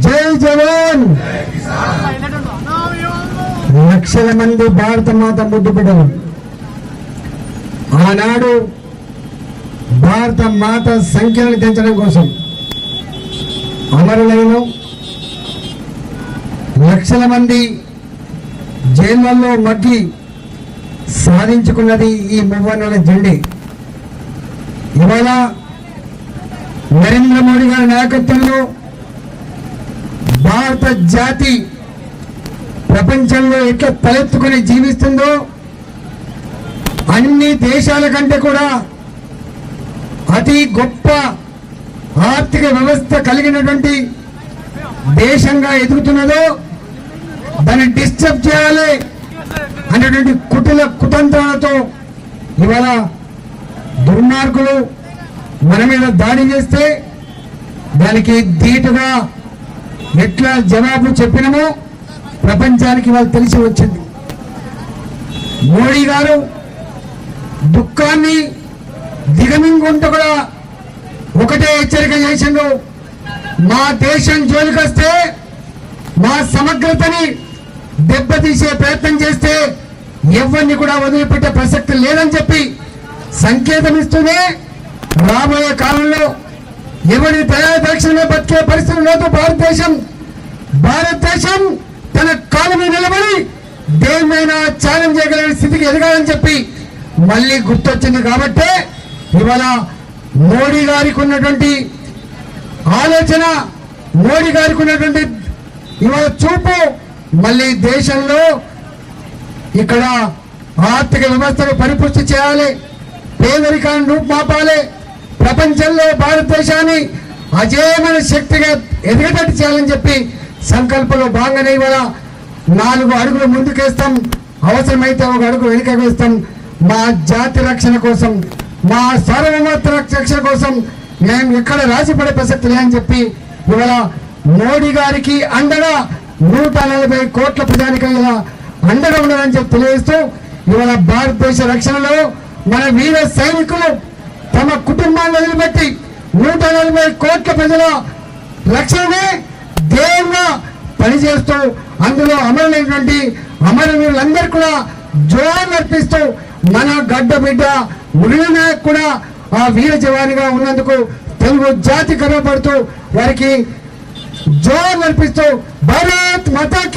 జై జవాన్. లక్షల మంది భారత మాత ముద్దు బిడ్డలు ఆనాడు భారత మాత సంఖ్యలను పెంచడం కోసం అమరులైన లక్షల మంది జైళ్లలో మగ్గి సాధించుకున్నది ఈ మువ్వన్నెల జెండే. ఇవాళ నరేంద్ర మోడీ గారి నాయకత్వంలో భారత జాతి ప్రపంచంలో ఎట్లా తలెత్తుకుని జీవిస్తుందో అన్ని దేశాల కంటే కూడా అతి గొప్ప ఆర్థిక వ్యవస్థ కలిగినటువంటి దేశంగా ఎదుగుతున్నదో దాన్ని డిస్టర్బ్ చేయాలి అనేటువంటి కుటిల కుతంత్రాలతో ఇవాళ దుర్మార్గులు మన మీద దాడి చేస్తే దానికి ధీటుగా ఎట్లా జవాబు చెప్పినమో ప్రపంచానికి వాళ్ళు తెలిసి వచ్చింది. మోడీ గారు దుఃఖాన్ని దిగమింగుంటూ కూడా ఒకటే హెచ్చరిక చేసిండు, మా దేశం జోలికొస్తే మా సమగ్రతని దెబ్బతీసే ప్రయత్నం చేస్తే ఎవరిని కూడా వదిలిపెట్టే ప్రసక్తి లేదని చెప్పి సంకేతం ఇస్తూనే రాబోయే కాలంలో ఎవరి దయాదక్షిణలో బతికే పరిస్థితులు లేదు. భారతదేశం తన కాళ్ళ మీద నిలబడి దేనిమైనా ఛాలెంజ్ చేయగలిగిన స్థితికి ఎదగాలని చెప్పి మళ్ళీ గుర్తొచ్చింది. కాబట్టి ఇవాళ మోడీ గారికి ఉన్నటువంటి ఆలోచన, మోడీ గారికి ఉన్నటువంటి ఇవాళ చూపు మళ్ళీ దేశంలో ఇక్కడ ఆర్థిక వ్యవస్థను పరిపుష్టి చేయాలి, పేదరికాన్ని రూపుమాపాలి, ప్రపంచంలో భారతదేశాన్ని అజేయమైన శక్తిగా ఎదగేటట్టు చేయాలని చెప్పి సంకల్పంలో భాగంగానే ఇవాళ 4 అడుగులు ముందుకేస్తాం, అవసరమైతే 1 అడుగు వెనుక వేస్తాం. మా జాతి రక్షణ కోసం, మా సార్వభౌమత్వ రక్షణ కోసం మేము ఎక్కడ రాజీపడే ప్రసక్తి లేదని చెప్పి ఇవాళ మోడీ గారికి అండగా 140 కోట్ల ప్రజానికంగా అండగా ఉండదని చెప్పి తెలియజేస్తూ ఇవాళ భారతదేశ రక్షణలో మన వీర సైనికులు తమ కుటుంబాన్ని వదిలిపెట్టి 140 కోట్ల ప్రజల రక్షణనే ధ్యేయంగా పనిచేస్తూ అందులో అమరులైనటువంటి అమరవీరులందరూ కూడా జోహార్లు అర్పిస్తూ మన గడ్డ బిడ్డ మురళీ నాయక్ కూడా ఆ వీర జవానిగా ఉన్నందుకు తెలుగు జాతి గర్వపడుతూ వారికి జోహార్లు అర్పిస్తూ భారత్ మాతాకి